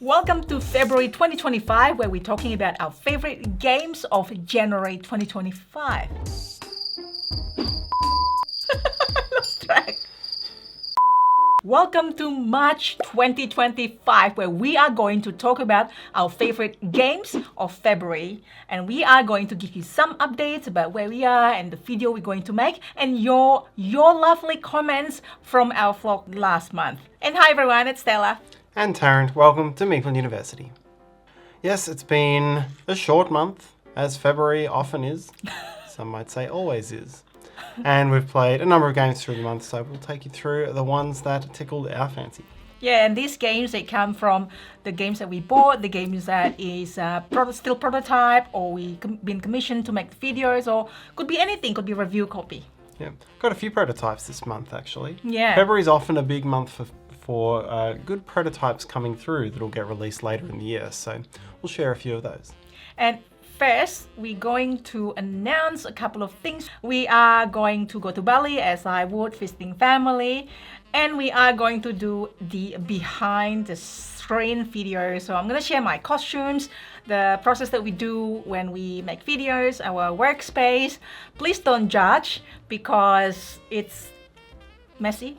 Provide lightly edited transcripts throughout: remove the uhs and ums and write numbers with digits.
Welcome to February 2025, where we're talking about our favorite games of January 2025. Lost track. Welcome to March 2025, where we are going to talk about our favorite games of February. And we are going to give you some updates about where we are and the video we're going to make and your lovely comments from our vlog last month. And hi everyone, it's Stella. And Tarrant, welcome to Meeple University. Yes, it's been a short month, as February often is. Some might say always is. And we've played a number of games through the month, so we'll take you through the ones that tickled our fancy. Yeah, and these games, they come from the games that we bought, the games that is still prototype, or we've been commissioned to make videos, or could be anything, could be review copy. Yeah, got a few prototypes this month, actually. Yeah. February's often a big month for good prototypes coming through that'll get released later in the year, so we'll share a few of those. And first, we're going to announce a couple of things. We are going to go to Bali, as I would, visiting family, and we are going to do the behind the screen video. So I'm going to share my costumes, the process that we do when we make videos, our workspace. Please don't judge because it's messy.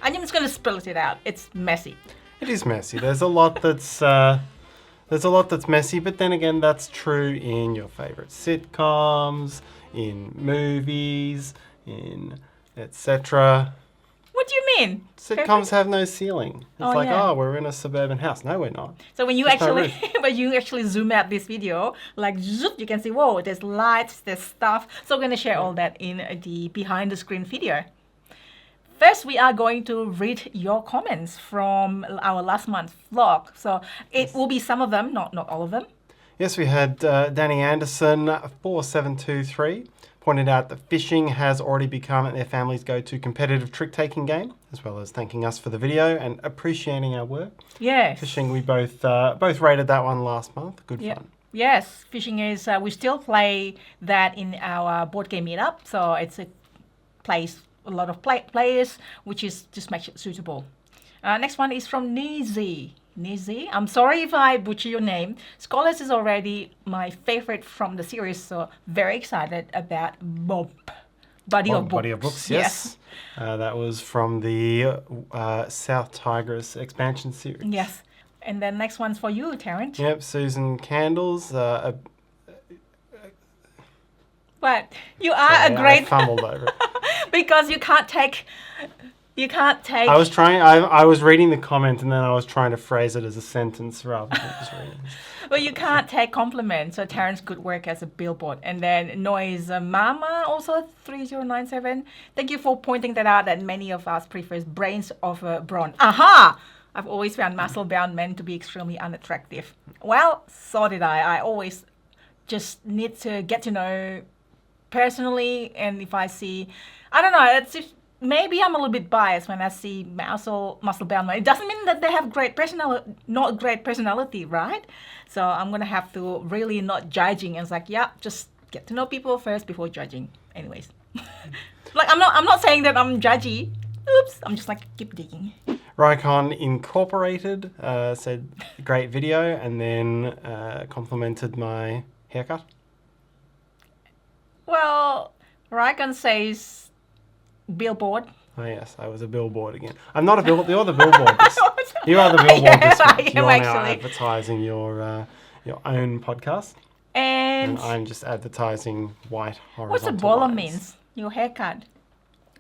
I'm just going to spell it out. It's messy. It is messy. There's a lot that's messy, but then again, that's true in your favorite sitcoms, in movies, in etc. What do you mean? Sitcoms have no ceiling. It's we're in a suburban house. No, we're not. So when you actually zoom out this video, like zoop, you can see, whoa, there's lights, there's stuff. So we're going to share all that in the behind the screen video. First, we are going to read your comments from our last month's vlog. So it will be some of them, not all of them. Yes, we had Danny Anderson 4723 pointed out that fishing has already become their family's go-to competitive trick-taking game, as well as thanking us for the video and appreciating our work. Yes. Fishing, we both rated that one last month. Good fun. Yes, fishing is, we still play that in our board game meetup. So it's a place a lot of players, which is just makes it suitable. Next one is from Nizi. I'm sorry if I butcher your name. Scholars is already my favorite from the series, so very excited about Body of Books. Yes. That was from the South Tigris expansion series. Yes. And then next one's for you, Tarrant. Yep, Susan Candles. But you are a great... I fumbled over it. Because you can't take. I was reading the comment and then I was trying to phrase it as a sentence rather than just reading. Well, you can't take compliments. So Tarrant's good work as a billboard. And then Noise Mama, also 3097. Thank you for pointing that out, that many of us prefers brains over brawn. Aha! I've always found muscle-bound men to be extremely unattractive. Well, so did I. I always just need to get to know personally, and if I see, I don't know, it's if maybe I'm a little bit biased when I see muscle-bound men. It doesn't mean that they have not great personality, right? So I'm gonna have to really not judging, and it's like, yeah, just get to know people first before judging. Anyways, like I'm not saying that I'm judgy. Oops, I'm just like keep digging. Rycon Incorporated said great video, and then complimented my haircut. Well, Rycon says billboard. Oh yes, I was a billboard again. I'm not a billboard. You're the billboard. You are the billboard this month. You're now advertising your own podcast. And I'm just advertising white horizontal What's a baller lines. means? Your haircut.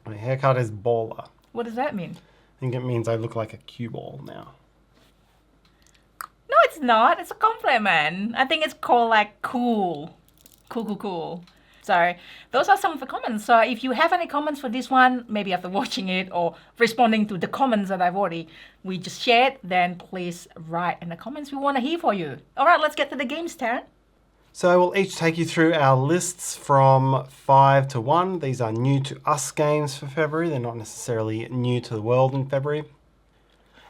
My haircut is baller. What does that mean? I think it means I look like a cue ball now. No, it's not. It's a compliment. I think it's called like cool. Cool. So those are some of the comments. So if you have any comments for this one, maybe after watching it or responding to the comments that we just shared, then please write in the comments. We want to hear from you. All right, let's get to the games, Tarrant. So we'll each take you through our lists from 5 to 1. These are new to us games for February. They're not necessarily new to the world in February.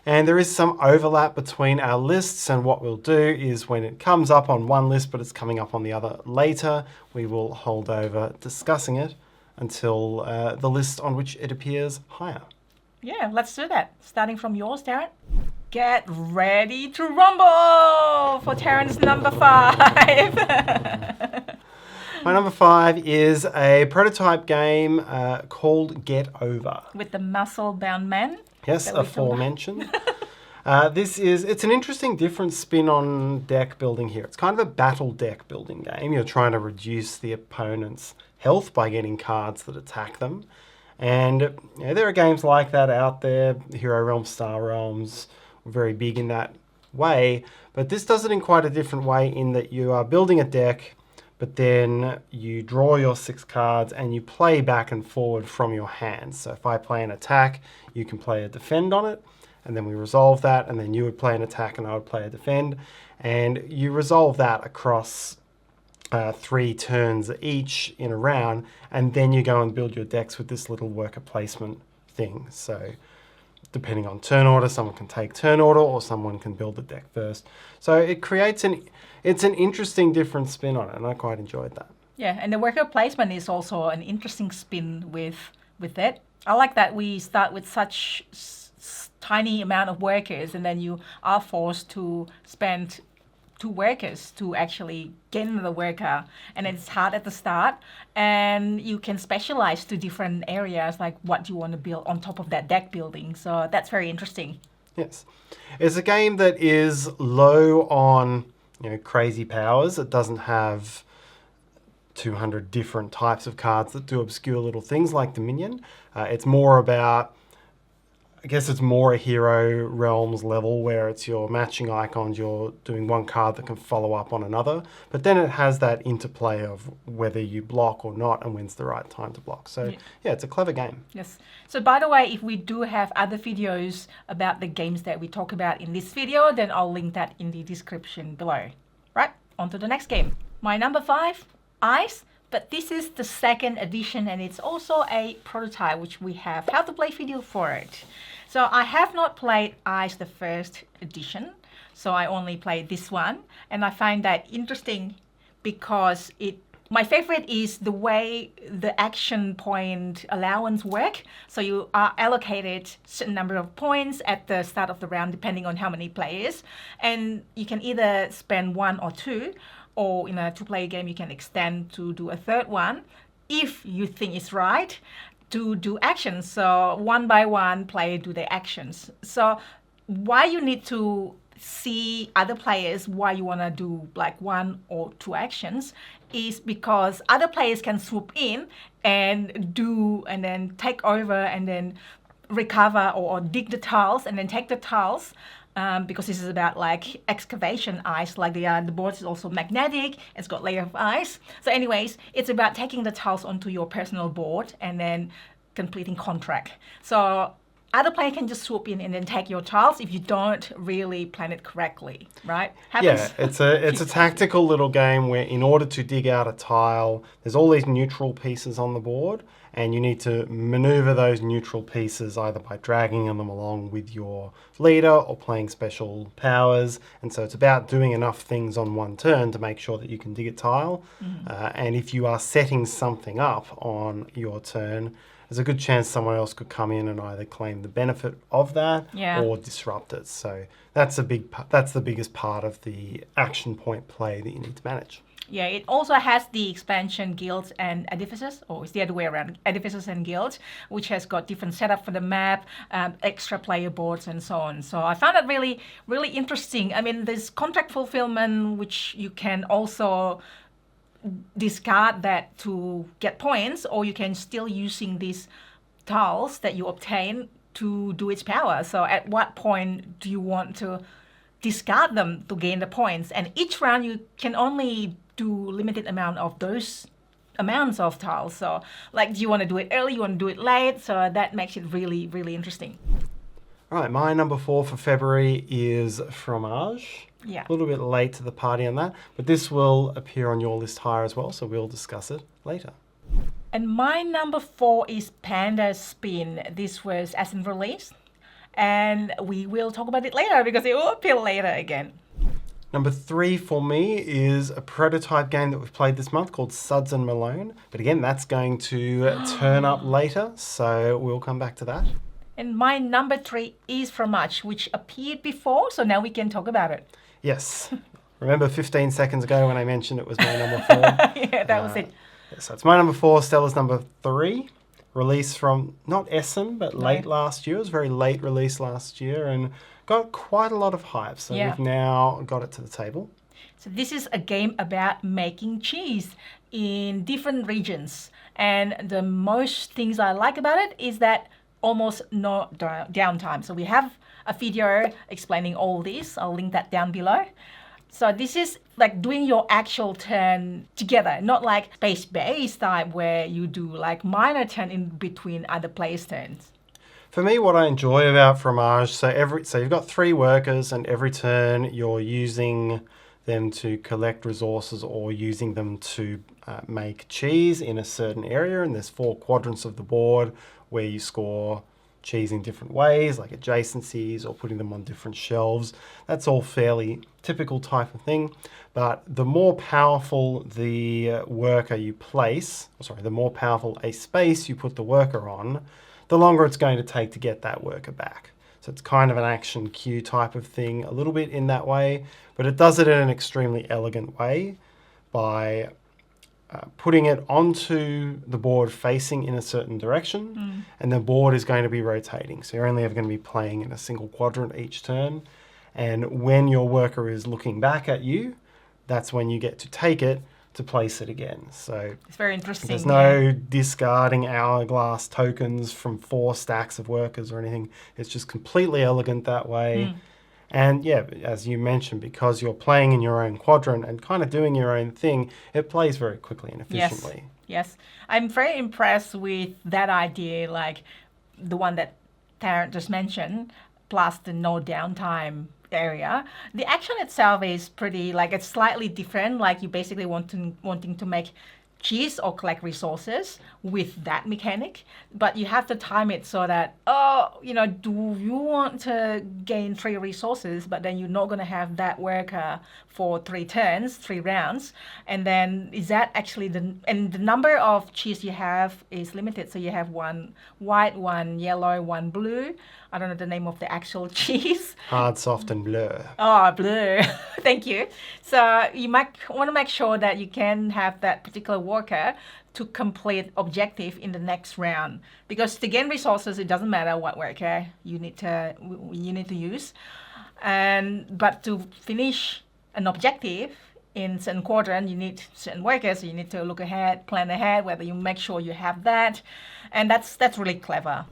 And there is some overlap between our lists, and what we'll do is when it comes up on one list but it's coming up on the other later, we will hold over discussing it until the list on which it appears higher. Yeah, let's do that. Starting from yours, Tarrant. Get ready to rumble for Tarrant's number 5. My number 5 is a prototype game called Get Over. With the muscle-bound man. Yes, aforementioned. It's an interesting different spin on deck building here. It's kind of a battle deck building game. You're trying to reduce the opponent's health by getting cards that attack them. And there are games like that out there. Hero Realms, Star Realms, very big in that way. But this does it in quite a different way in that you are building a deck, but then you draw your 6 cards and you play back and forward from your hands. So if I play an attack, you can play a defend on it, and then we resolve that, and then you would play an attack and I would play a defend. And you resolve that across 3 turns each in a round, and then you go and build your decks with this little worker placement thing. So depending on turn order, someone can take turn order or someone can build the deck first. So it creates it's an interesting different spin on it, and I quite enjoyed that. Yeah, and the worker placement is also an interesting spin with it. I like that we start with such tiny amount of workers, and then you are forced to spend 2 workers to actually gain the worker, and it's hard at the start, and you can specialize to different areas like what you want to build on top of that deck building. So that's very interesting. Yes, it's a game that is low on crazy powers. It doesn't have 200 different types of cards that do obscure little things like Dominion. It's more about, I guess it's more a Hero Realms level where it's your matching icons, you're doing one card that can follow up on another, but then it has that interplay of whether you block or not and when's the right time to block. So yeah, it's a clever game. Yes. So by the way, if we do have other videos about the games that we talk about in this video, then I'll link that in the description below. Right, on to the next game. My number 5, Ice. But this is the 2nd edition, and it's also a prototype, which we have how to play video for it. So I have not played Ice the 1st edition, so I only played this one, and I find that interesting because my favorite is the way the action point allowance work. So you are allocated certain number of points at the start of the round depending on how many players, and you can either spend 1 or 2, or in a 2-player game you can extend to do a 3rd one if you think it's right to do actions. So 1 by 1 player do their actions. So why you need to see other players why you want to do like 1 or 2 actions is because other players can swoop in and then take over and then recover or dig the tiles and then take the tiles. Because this is about like excavation ice, like the board is also magnetic, it's got layer of ice. So anyways, it's about taking the tiles onto your personal board and then completing contract. So other player can just swoop in and then take your tiles if you don't really plan it correctly, right? Yeah, it's a tactical little game where in order to dig out a tile, there's all these neutral pieces on the board, and you need to maneuver those neutral pieces either by dragging them along with your leader or playing special powers. And so it's about doing enough things on one turn to make sure that you can dig a tile. And if you are setting something up on your turn, there's a good chance someone else could come in and either claim the benefit of that or disrupt it. So that's the biggest part of the action point play that you need to manage. Yeah, it also has the expansion guilds and edifices, or it's the other way around, edifices and guilds, which has got different setup for the map, extra player boards and so on. So I found that really, really interesting. I mean, there's contract fulfillment, which you can also discard that to get points, or you can still using these tiles that you obtain to do its power. So at what point do you want to discard them to gain the points? And each round you can only do limited amount of those amounts of tiles. So like, do you want to do it early, you want to do it late? So that makes it really, really interesting. All right, my number 4 for February is Fromage. Yeah. A little bit late to the party on that, but this will appear on your list higher as well, so we'll discuss it later. And my number 4 is Panda Spin. This was as in release, and we will talk about it later because it will appear later again. Number 3 for me is a prototype game that we've played this month called Suds and Malone. But again, that's going to turn up later, so we'll come back to that. And my number 3 is fromage, which appeared before, so now we can talk about it. Yes. Remember 15 seconds ago when I mentioned it was my number 4? Yeah, that was it. So it's my number 4, Stella's number 3. Release from not Essen, but late last year. It was a very late release last year and got quite a lot of hype. So we've now got it to the table. So this is a game about making cheese in different regions. And the most things I like about it is that almost no downtime. So we have a video explaining all this. I'll link that down below. So this is like doing your actual turn together, not like space-based type where you do like minor turn in between other players' turns. For me, what I enjoy about fromage, so you've got 3 workers, and every turn you're using them to collect resources or using them to make cheese in a certain area, and there's 4 quadrants of the board where you score cheese in different ways, like adjacencies or putting them on different shelves. That's all fairly typical type of thing. But the more powerful the worker you place, the more powerful a space you put the worker on, the longer it's going to take to get that worker back. So it's kind of an action queue type of thing, a little bit in that way, but it does it in an extremely elegant way by putting it onto the board facing in a certain direction, and the board is going to be rotating. So you're only ever going to be playing in a single quadrant each turn. And when your worker is looking back at you, that's when you get to take it to place it again. So it's very interesting. There's no discarding hourglass tokens from 4 stacks of workers or anything. It's just completely elegant that way. And yeah, as you mentioned, because you're playing in your own quadrant and kind of doing your own thing, it plays very quickly and efficiently. Yes. I'm very impressed with that idea, like the one that Tarrant just mentioned, plus the no downtime area. The action itself is pretty, like it's slightly different, like you basically wanting to make cheese or collect resources with that mechanic, but you have to time it so that, do you want to gain 3 resources, but then you're not going to have that worker for 3 turns, 3 rounds, and then is that actually the number of cheese you have is limited, so you have 1 white, 1 yellow, 1 blue. I don't know the name of the actual cheese. Hard, soft, and bleu. Oh, bleu. Thank you. So you might want to make sure that you can have that particular worker to complete objective in the next round. Because to gain resources, it doesn't matter what worker you need to use. But to finish an objective in certain quadrant, you need certain workers. So you need to look ahead, plan ahead, whether you make sure you have that. And that's really clever.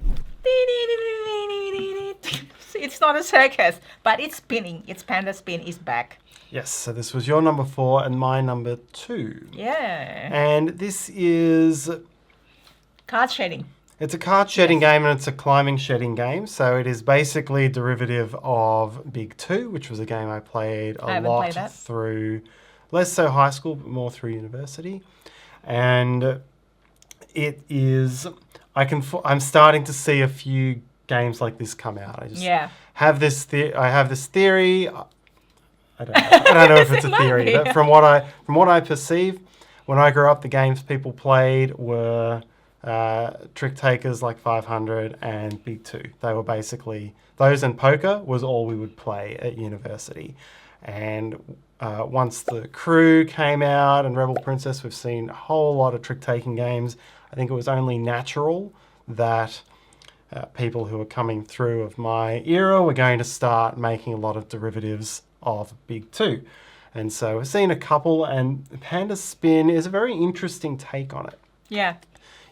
It's not a circus, but it's spinning. Its panda spin is back. Yes, so this was your number 4 and my number 2. Yeah. And this is Card shedding. It's a card shedding game, and it's a climbing shedding game. So it is basically a derivative of Big 2, which was a game I played a lot through, less so high school, but more through university. And it is, I'm starting to see a few games like this come out. I just have this theory. I don't know if it's a theory, but from what I perceive, when I grew up, the games people played were Trick Takers like 500 and Big 2. They were basically those, and poker was all we would play at university. And once the Crew came out and Rebel Princess, we've seen a whole lot of trick-taking games. I think it was only natural that people who are coming through of my era were going to start making a lot of derivatives of Big 2. And so we've seen a couple, and Panda Spin is a very interesting take on it. Yeah.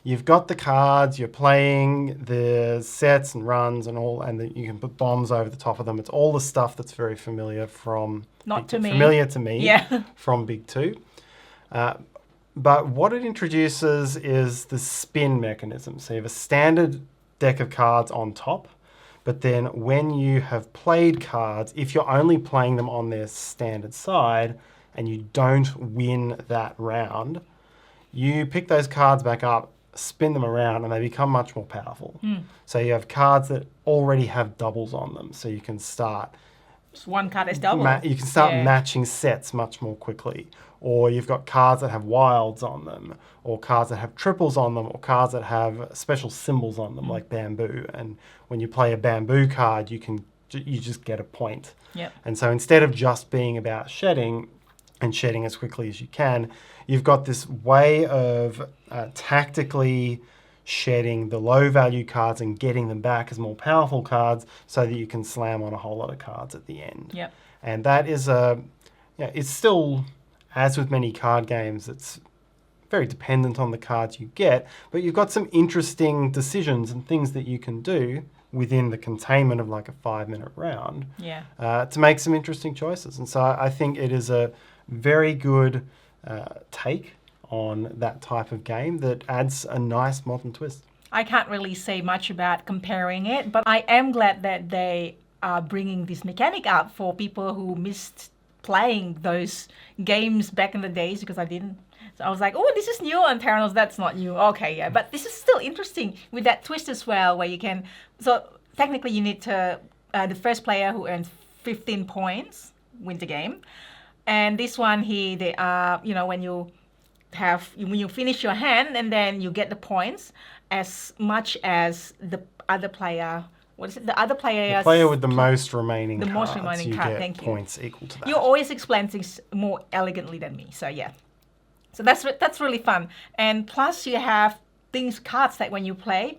You've got the cards, you're playing the sets and runs and all, and you can put bombs over the top of them. It's all the stuff that's very familiar from... Familiar to me yeah. from Big 2. But what it introduces is the spin mechanism. So you have a standard deck of cards on top, but then when you have played cards, if you're only playing them on their standard side and you don't win that round, you pick those cards back up, spin them around, and they become much more powerful. So you have cards that already have doubles on them, so you can start It's one card is double. You can start matching sets much more quickly. Or you've got cards that have wilds on them, or cards that have triples on them, or cards that have special symbols on them, like bamboo. And when you play a bamboo card, you just get a point. Yep. And so instead of just being about shedding and shedding as quickly as you can, you've got this way of tactically shedding the low value cards and getting them back as more powerful cards so that you can slam on a whole lot of cards at the end. Yep. And that is it's still, as with many card games, it's very dependent on the cards you get, but you've got some interesting decisions and things that you can do within the containment of like a 5-minute round to make some interesting choices. And so I think it is a very good take on that type of game that adds a nice modern twist. I can't really say much about comparing it, but I am glad that they are bringing this mechanic up for people who missed playing those games back in the days, because I didn't. So I was like, oh, this is new, and Tarrant was, that's not new. Okay, yeah, but this is still interesting with that twist as well, where you can, so technically you need to, the first player who earns 15 points win the game. And this one here, they are, when you finish your hand, and then you get the points as much as the other player. What is it? The other player. The player with the most remaining cards. The most remaining card. Thank you. Points equal to that. You always explain things more elegantly than me. So yeah. So that's really fun. And plus you have cards that when you play,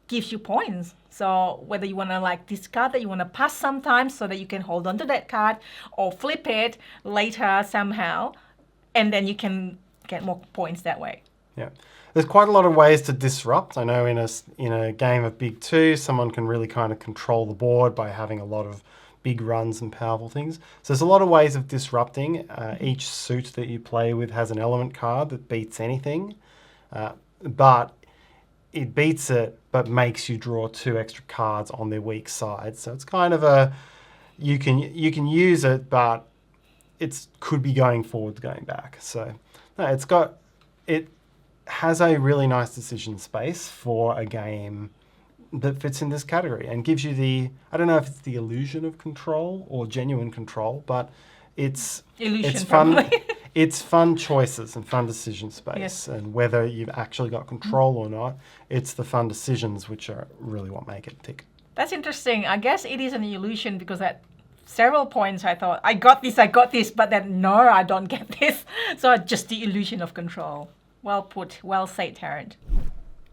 gives you points. So whether you want to discard that, you want to pass sometimes so that you can hold on to that card, or flip it later somehow, and then you can get more points that way. Yeah. There's quite a lot of ways to disrupt. I know in a game of Big Two, someone can really kind of control the board by having a lot of big runs and powerful things. So there's a lot of ways of disrupting. Each suit that you play with has an element card that beats anything, but it beats it, but makes you draw 2 extra cards on their weak side. So it's kind of you can use it, but it could be going forward, going back. So no, it has a really nice decision space for a game that fits in this category and gives you I don't know if it's the illusion of control or genuine control, but it's fun. Probably. It's fun choices and fun decision space. Yes. And whether you've actually got control or not, it's the fun decisions which are really what make it tick. That's interesting. I guess it is an illusion, because at several points I thought, I got this, but then no, I don't get this. So it's just the illusion of control. Well put. Well said, Tarrant.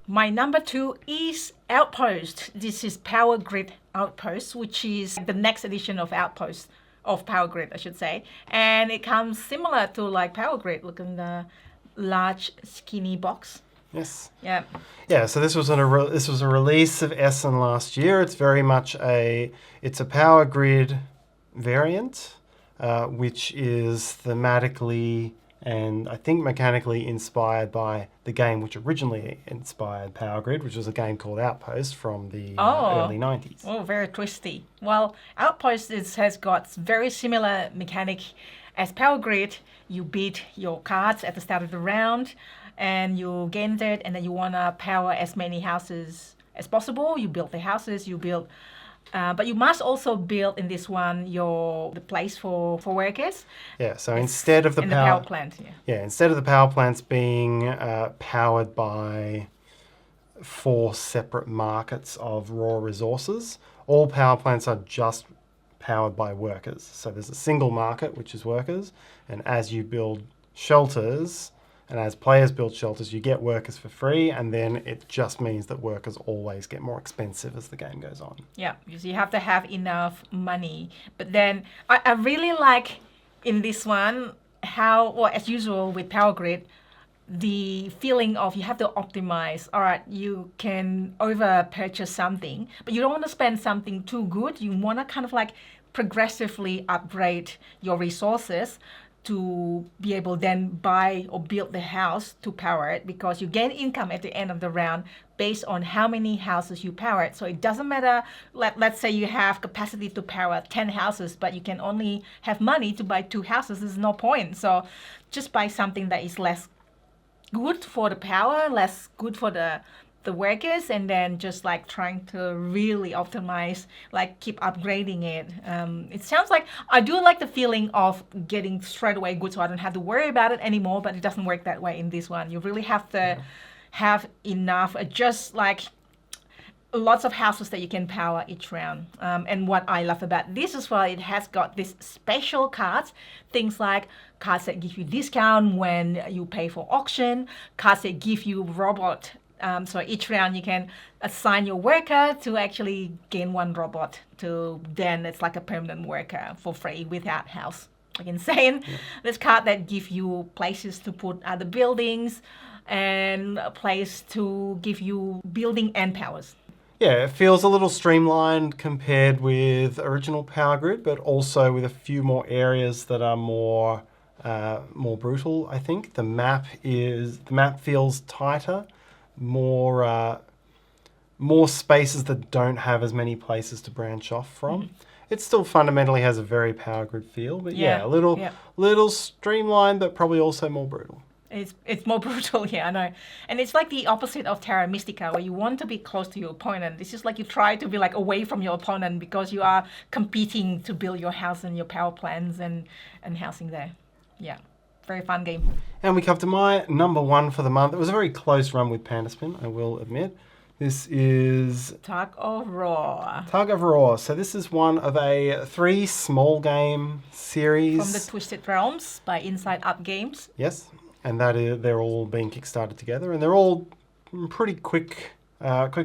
My number 2 is Outpost. This is Power Grid Outpost, which is the next edition of Outpost, of Power Grid, I should say. And it comes similar to Power Grid, look in the large, skinny box. Yes. Yeah. Yeah. So this was a release of Essen last year. It's very much it's a Power Grid variant, which is thematically and I think mechanically inspired by the game which originally inspired Power Grid, which was a game called Outpost from the early 90s. Oh, very twisty. Well, Outpost has got very similar mechanic as Power Grid. You beat your cards at the start of the round, and you gain that, and then you want to power as many houses as possible. You build the houses, but you must also build in this one the place for workers. Yeah, so instead of the power plant, instead of the power plants being powered by 4 separate markets of raw resources, all power plants are just powered by workers. So there's a single market, which is workers, and as you build shelters, and as players build shelters, you get workers for free, and then it just means that workers always get more expensive as the game goes on. Yeah, because you have to have enough money. But then I really like in this one how, well, as usual with Power Grid, the feeling of you have to optimize. All right, you can over purchase something, but you don't want to spend something too good. You want to kind of progressively upgrade your resources to be able then buy or build the house to power it, because you gain income at the end of the round based on how many houses you power it. So it doesn't matter, let's say you have capacity to power 10 houses, but you can only have money to buy 2 houses. There's no point. So just buy something that is less good for the power, less good for the the workers and then just like trying to really optimize, like keep upgrading it. It sounds like I do like the feeling of getting straight away good so I don't have to worry about it anymore, but it doesn't work that way in this one. You really have to have enough, just like lots of houses that you can power each round. And what I love about this as well, it has got these special cards, things like cards that give you discount when you pay for auction, cards that give you robot. So each round you can assign your worker to actually gain one robot to then it's like a permanent worker for free without house. Like insane. Yeah. This card that give you places to put other buildings and a place to give you building and powers. Yeah, it feels a little streamlined compared with original Power Grid, but also with a few more areas that are more brutal. I think the map feels tighter, more spaces that don't have as many places to branch off from. Mm-hmm. It still fundamentally has a very Power Grid feel, but a little streamlined, but probably also more brutal. It's more brutal, yeah, I know. And it's like the opposite of Terra Mystica, where you want to be close to your opponent. This is like you try to be like away from your opponent because you are competing to build your house and your power plants and housing there. Yeah, very fun game. And we come to my number one for the month. It was a very close run with Panda Spin, I will admit. This is Tug of War. Tug of War. So this is one of a 3 small game series. From the Twisted Realms by Inside Up Games. Yes. And they're all being kickstarted together, and they're all pretty quick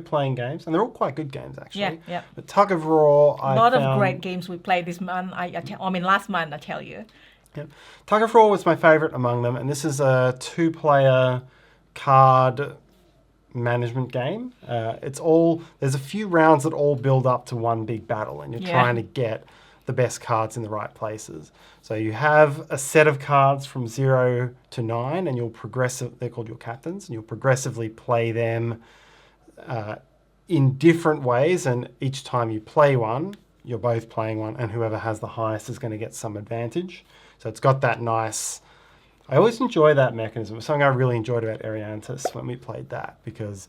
playing games, and they're all quite good games actually. Yeah. But Tug of War, a lot of great games we played this month. Last month, I tell you. Yeah. Tug of War was my favorite among them, and this is a 2-player card management game. There's a few rounds that all build up to one big battle, and you're trying to get the best cards in the right places. So you have a set of cards from 0 to 9, and they're called your captains, and you'll progressively play them in different ways, and each time you play one, you're both playing one, and whoever has the highest is going to get some advantage. So it's got that nice... I always enjoy that mechanism. It's something I really enjoyed about Ariantis when we played that, because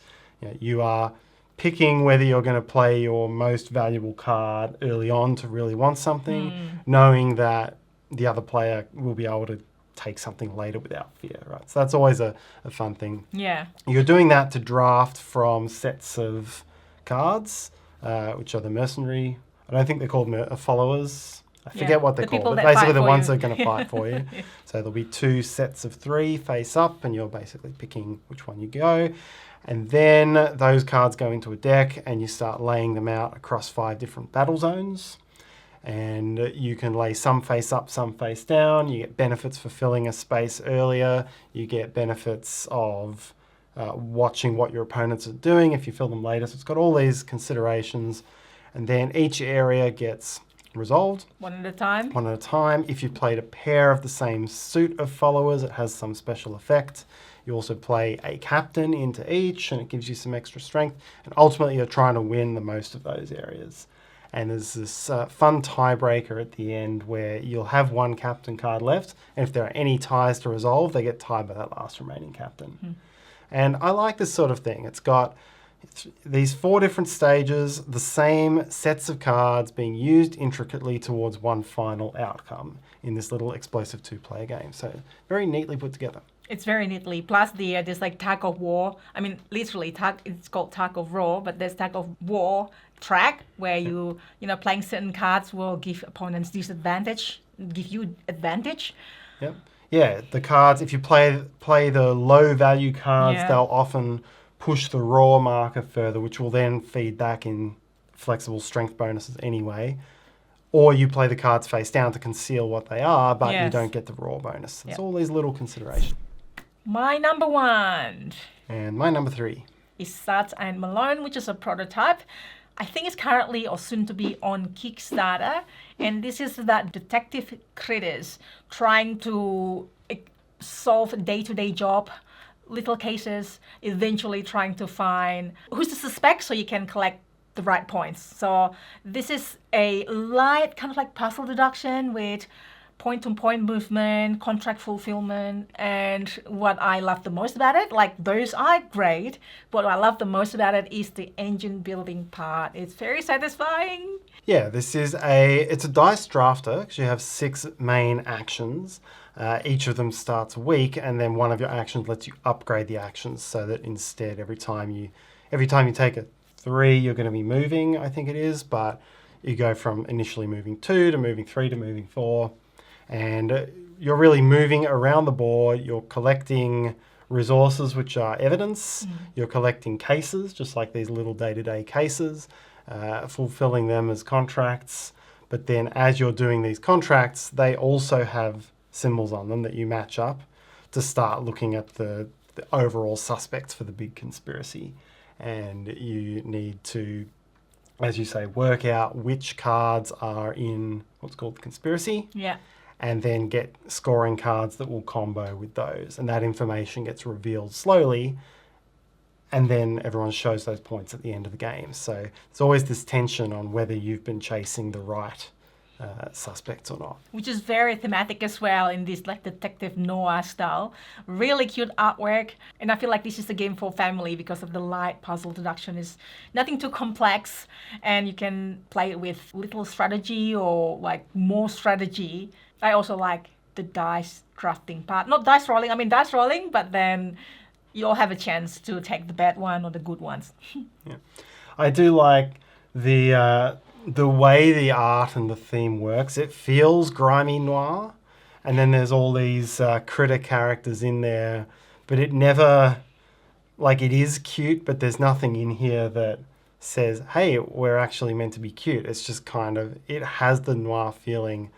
you are picking whether you're going to play your most valuable card early on to really want something, knowing that the other player will be able to take something later without fear, right? So that's always a fun thing. Yeah. You're doing that to draft from sets of cards, which are the mercenary. I don't think they're called followers. I forget what they're called, but basically the ones that are going to fight for you. Yeah. So there'll be 2 sets of 3 face up, and you're basically picking which one you go. And then those cards go into a deck, and you start laying them out across 5 different battle zones. And you can lay some face up, some face down. You get benefits for filling a space earlier. You get benefits of watching what your opponents are doing if you fill them later. So it's got all these considerations. And then each area gets resolved. One at a time? One at a time. If you played a pair of the same suit of followers, it has some special effect. You also play a captain into each, and it gives you some extra strength. And ultimately, you're trying to win the most of those areas. And there's this fun tiebreaker at the end where you'll have one captain card left, and if there are any ties to resolve, they get tied by that last remaining captain. And I like this sort of thing. It's got these 4 different stages, the same sets of cards being used intricately towards one final outcome in this little explosive 2-player game. So very neatly put together. It's very neatly. Plus, there's like Tug of War. I mean, literally, it's called Tug of War, but there's Tug of War track where playing certain cards will give opponents disadvantage, give you advantage. Yep. Yeah, the cards, if you play the low value cards, they'll often push the raw marker further, which will then feed back in flexible strength bonuses anyway. Or you play the cards face down to conceal what they are, but you don't get the raw bonus. It's all these little considerations. My number 1. And my number 3. Is Suds and Malone, which is a prototype. I think it's currently or soon to be on Kickstarter. And this is that detective critters trying to solve a day-to-day job, little cases, eventually trying to find who's the suspect so you can collect the right points. So this is a light kind of like puzzle deduction with point-to-point movement, contract fulfillment, and what I love the most about it, like those are great, but what I love the most about it is the engine building part. It's very satisfying. Yeah, it's a dice drafter because you have 6 main actions. Each of them starts a week, and then one of your actions lets you upgrade the actions so that instead every time you take a 3, you're going to be moving, I think it is, but you go from initially moving 2 to moving 3 to moving 4, and you're really moving around the board. You're collecting resources, which are evidence. You're collecting cases, just like these little day-to-day cases, fulfilling them as contracts. But then as you're doing these contracts, they also have symbols on them that you match up to start looking at the overall suspects for the big conspiracy. And you need to, as you say, work out which cards are in what's called the conspiracy. Yeah. And then get scoring cards that will combo with those. And that information gets revealed slowly. And then everyone shows those points at the end of the game. So there's always this tension on whether you've been chasing the right suspects or not. Which is very thematic as well in this like detective noir style. Really cute artwork, and I feel like this is a game for family because of the light puzzle deduction. Is nothing too complex, and you can play it with little strategy or like more strategy. I also like the dice drafting part. Not dice rolling, I mean dice rolling, but then you all have a chance to take the bad one or the good ones. Yeah, I do like the way the art and the theme works. It feels grimy noir, and then there's all these critter characters in there, but it never, like, it is cute, but there's nothing in here that says, hey, we're actually meant to be cute. It's just kind of, it has the noir feeling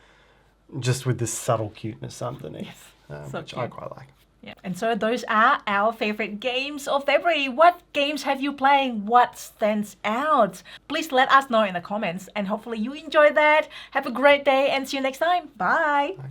just with this subtle cuteness underneath, which I quite like. Yeah. And so those are our favorite games of February. What games have you played? What stands out? Please let us know in the comments, and hopefully you enjoy that. Have a great day and see you next time. Bye. Bye.